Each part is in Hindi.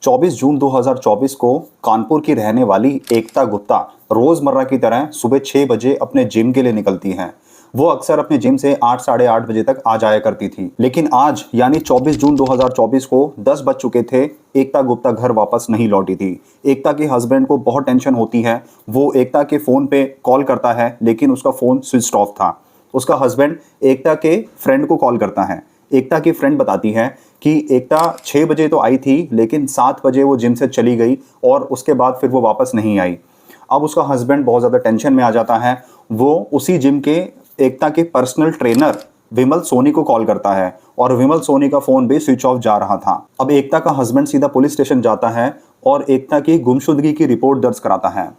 24 जून 2024 को कानपुर की रहने वाली एकता गुप्ता रोजमर्रा की तरह सुबह 6 बजे अपने जिम के लिए निकलती हैं। वो अक्सर अपने जिम से 8 साढ़े 8 बजे तक आ जाया करती थी, लेकिन आज यानी 24 जून 2024 को 10 बज चुके थे। एकता गुप्ता घर वापस नहीं लौटी थी। एकता के हस्बैंड को बहुत टेंशन होती है। वो एकता के फ़ोन पे कॉल करता है, लेकिन उसका फ़ोन स्विच ऑफ था। उसका हस्बैंड एकता के फ्रेंड को कॉल करता है। एकता की फ्रेंड बताती है कि एकता 6 बजे तो आई थी, लेकिन 7 बजे वो जिम से चली गई और उसके बाद फिर वो वापस नहीं आई। अब उसका हस्बैंड बहुत ज़्यादा टेंशन में आ जाता है। वो उसी जिम के एकता के पर्सनल ट्रेनर विमल सोनी को कॉल करता है और विमल सोनी का फ़ोन भी स्विच ऑफ जा रहा था। अब एकता का हस्बैंड सीधा पुलिस स्टेशन जाता है और एकता की गुमशुदगी की रिपोर्ट दर्ज कराता है।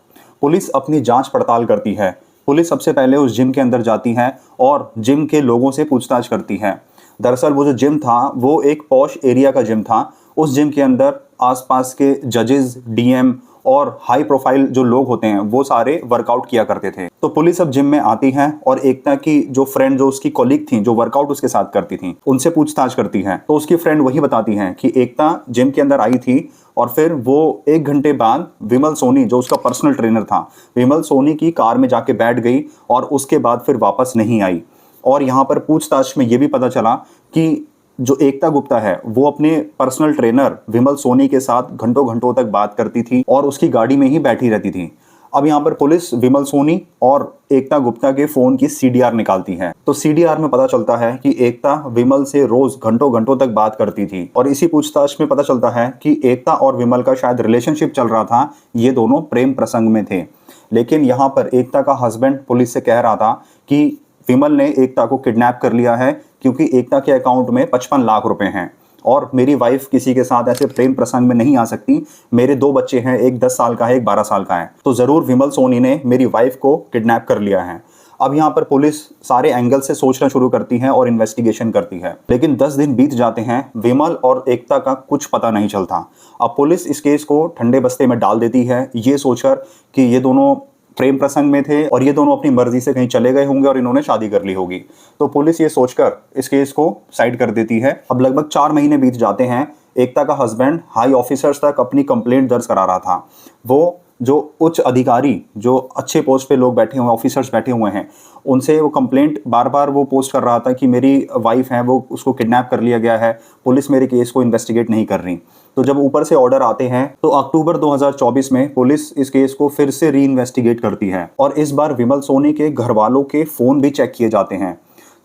पुलिस अपनी जांच पड़ताल करती है। पुलिस सबसे पहले उस जिम के अंदर जाती है और जिम के लोगों से पूछताछ करती है। दरअसल वो जो जिम था वो एक पॉश एरिया का जिम था। उस जिम के अंदर आसपास के जजेस, डीएम और हाई प्रोफाइल जो लोग होते हैं वो सारे वर्कआउट किया करते थे। तो पुलिस अब जिम में आती है और एकता की जो फ्रेंड, जो उसकी कॉलीग थी, जो वर्कआउट उसके साथ करती थी, उनसे पूछताछ करती है। तो उसकी फ्रेंड वही बताती है कि एकता जिम के अंदर आई थी और फिर वो 1 घंटे बाद विमल सोनी, जो उसका पर्सनल ट्रेनर था, विमल सोनी की कार में जाके बैठ गई और उसके बाद फिर वापस नहीं आई। और यहाँ पर पूछताछ में ये भी पता चला कि जो एकता गुप्ता है वो अपने पर्सनल ट्रेनर विमल सोनी के साथ घंटों घंटों तक बात करती थी और उसकी गाड़ी में ही बैठी रहती थी। अब यहाँ पर पुलिस विमल सोनी और एकता गुप्ता के फ़ोन की सीडीआर निकालती है। तो सीडीआर में पता चलता है कि एकता विमल से रोज घंटों घंटों तक बात करती थी और इसी पूछताछ में पता चलता है कि एकता और विमल का शायद रिलेशनशिप चल रहा था। ये दोनों प्रेम प्रसंग में थे। लेकिन यहाँ पर एकता का हस्बैंड पुलिस से कह रहा था कि विमल ने एकता को किडनैप कर लिया है, क्योंकि एकता के अकाउंट में 55 लाख रुपए हैं और मेरी वाइफ किसी के साथ ऐसे प्रेम प्रसंग में नहीं आ सकती। मेरे 2 बच्चे हैं, एक 10 साल का है, एक 12 साल का है, तो ज़रूर विमल सोनी ने मेरी वाइफ को किडनैप कर लिया है। अब यहाँ पर पुलिस सारे एंगल से सोचना शुरू करती है और इन्वेस्टिगेशन करती है। लेकिन 10 दिन बीत जाते हैं, विमल और एकता का कुछ पता नहीं चलता। अब पुलिस इस केस को ठंडे बस्ते में डाल देती है, ये सोचकर कि ये दोनों प्रेम प्रसंग में थे और ये दोनों अपनी मर्जी से कहीं चले गए होंगे और इन्होंने शादी कर ली होगी। तो पुलिस ये सोचकर इस केस को साइड कर देती है। अब लगभग 4 महीने बीत जाते हैं। एकता का हस्बैंड हाई ऑफिसर्स तक अपनी कंप्लेंट दर्ज करा रहा था। वो जो उच्च अधिकारी, जो अच्छे पोस्ट पे लोग बैठे हुए, ऑफिसर्स बैठे हुए हैं, उनसे वो कंप्लेंट बार बार वो पोस्ट कर रहा था कि मेरी वाइफ है, वो उसको किडनैप कर लिया गया है, पुलिस मेरे केस को इन्वेस्टिगेट नहीं कर रही। तो जब ऊपर से ऑर्डर आते हैं तो अक्टूबर 2024 में पुलिस इस केस को फिर से री इन्वेस्टिगेट करती है और इस बार विमल सोनी के घर वालों के फ़ोन भी चेक किए जाते हैं।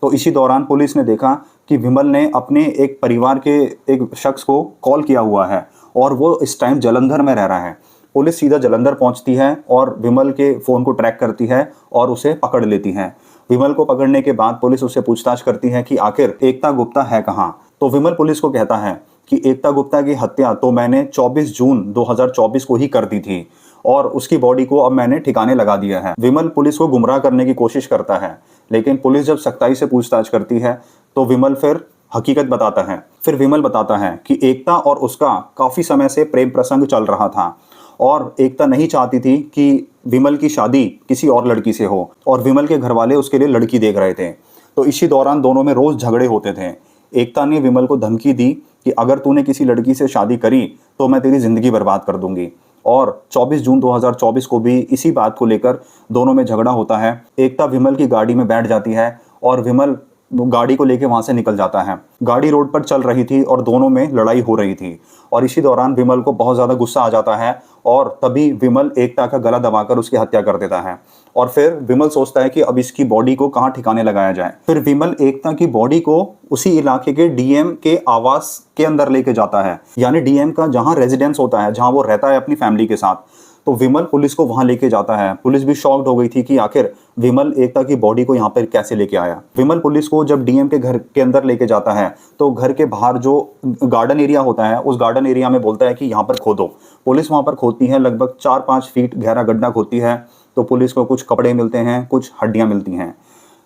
तो इसी दौरान पुलिस ने देखा कि विमल ने अपने एक परिवार के एक शख्स को कॉल किया हुआ है और वो इस टाइम जालंधर में रह रहा है। पुलिस सीधा जालंधर पहुंचती है और विमल के फ़ोन को ट्रैक करती है और उसे पकड़ लेती है। विमल को पकड़ने के बाद पुलिस उससे पूछताछ करती है कि आखिर एकता गुप्ता है कहाँ। तो विमल पुलिस को कहता है कि एकता गुप्ता की हत्या तो मैंने 24 जून 2024 को ही कर दी थी और उसकी बॉडी को अब मैंने ठिकाने लगा दिया है। विमल पुलिस को गुमराह करने की कोशिश करता है, लेकिन पुलिस जब सख्ताई से पूछताछ करती है तो विमल फिर हकीकत बताता है। फिर विमल बताता है कि एकता और उसका काफ़ी समय से प्रेम प्रसंग चल रहा था और एकता नहीं चाहती थी कि विमल की शादी किसी और लड़की से हो और विमल के घर वाले उसके लिए लड़की देख रहे थे। तो इसी दौरान दोनों में रोज़ झगड़े होते थे। एकता ने विमल को धमकी दी कि अगर तूने किसी लड़की से शादी करी तो मैं तेरी ज़िंदगी बर्बाद कर दूंगी। और 24 जून 2024 को भी इसी बात को लेकर दोनों में झगड़ा होता है। एकता विमल की गाड़ी में बैठ जाती है और विमल गाड़ी को लेकर वहां से निकल जाता है। गाड़ी रोड पर चल रही थी और दोनों में लड़ाई हो रही थी और इसी दौरान विमल को बहुत ज़्यादा गुस्सा आ जाता है और तभी विमल एकता का गला दबाकर उसकी हत्या कर देता है। और फिर विमल सोचता है कि अब इसकी बॉडी को कहाँ ठिकाने लगाया जाए। फिर विमल एकता की बॉडी को उसी इलाके के डीएम के आवास के अंदर लेके जाता है, यानी डीएम का जहाँ रेजिडेंस होता है, जहाँ वो रहता है अपनी फैमिली के साथ। तो विमल पुलिस को वहां लेके जाता है। पुलिस भी शॉक्ड हो गई थी कि आखिर विमल एकता की बॉडी को यहाँ पर कैसे लेके आया। विमल पुलिस को जब डीएम के घर के अंदर लेके जाता है तो घर के बाहर जो गार्डन एरिया होता है, उस गार्डन एरिया में बोलता है कि यहाँ पर खोदो। पुलिस वहां पर खोदती है, लगभग 4-5 फीट गहरा गड्ढा खोदती है। तो पुलिस को कुछ कपड़े मिलते हैं, कुछ हड्डियां मिलती हैं।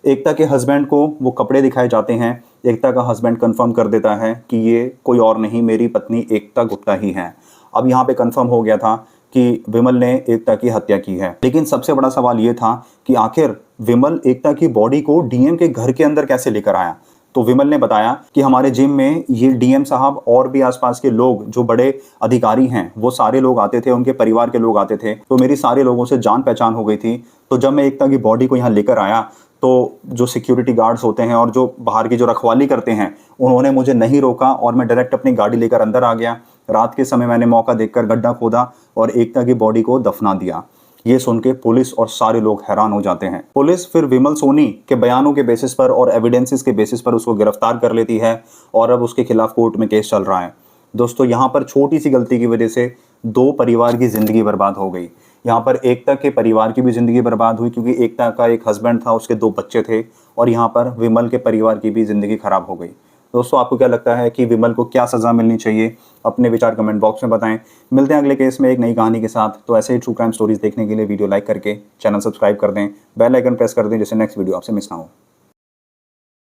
एकता के हस्बैंड को वो कपड़े दिखाए जाते हैं। एकता का हस्बैंड कंफर्म कर देता है कि ये कोई और नहीं, मेरी पत्नी एकता गुप्ता ही है। अब यहाँ पे कंफर्म हो गया था कि विमल ने एकता की हत्या की है। लेकिन सबसे बड़ा सवाल ये था कि आखिर विमल एकता की बॉडी को डीएम के घर के अंदर कैसे लेकर आया। तो विमल ने बताया कि हमारे जिम में ये डीएम साहब और भी आसपास के लोग जो बड़े अधिकारी हैं वो सारे लोग आते थे, उनके परिवार के लोग आते थे। तो मेरी सारे लोगों से जान पहचान हो गई थी। तो जब मैं एकता की बॉडी को यहाँ लेकर आया तो जो सिक्योरिटी गार्ड्स होते हैं और जो बाहर की जो रखवाली करते हैं उन्होंने मुझे नहीं रोका और मैं डायरेक्ट अपनी गाड़ी लेकर अंदर आ गया। रात के समय मैंने मौका देखकर गड्ढा खोदा और एकता की बॉडी को दफना दिया। ये सुन के पुलिस और सारे लोग हैरान हो जाते हैं। पुलिस फिर विमल सोनी के बयानों के बेसिस पर और एविडेंसेस के बेसिस पर उसको गिरफ्तार कर लेती है और अब उसके खिलाफ कोर्ट में केस चल रहा है। दोस्तों, यहाँ पर छोटी सी गलती की वजह से 2 परिवार की जिंदगी बर्बाद हो गई। यहाँ पर एकता के परिवार की भी जिंदगी बर्बाद हुई क्योंकि एकता का एक हस्बैंड था, उसके 2 बच्चे थे, और यहाँ पर विमल के परिवार की भी जिंदगी खराब हो गई। दोस्तों, आपको क्या लगता है कि विमल को क्या सज़ा मिलनी चाहिए? अपने विचार कमेंट बॉक्स में बताएं। मिलते हैं अगले केस में एक नई कहानी के साथ। तो ऐसे ही ट्रू क्राइम स्टोरीज देखने के लिए वीडियो लाइक करके चैनल सब्सक्राइब कर दें, बेल आइकन प्रेस कर दें जिससे नेक्स्ट वीडियो आपसे मिस ना हो।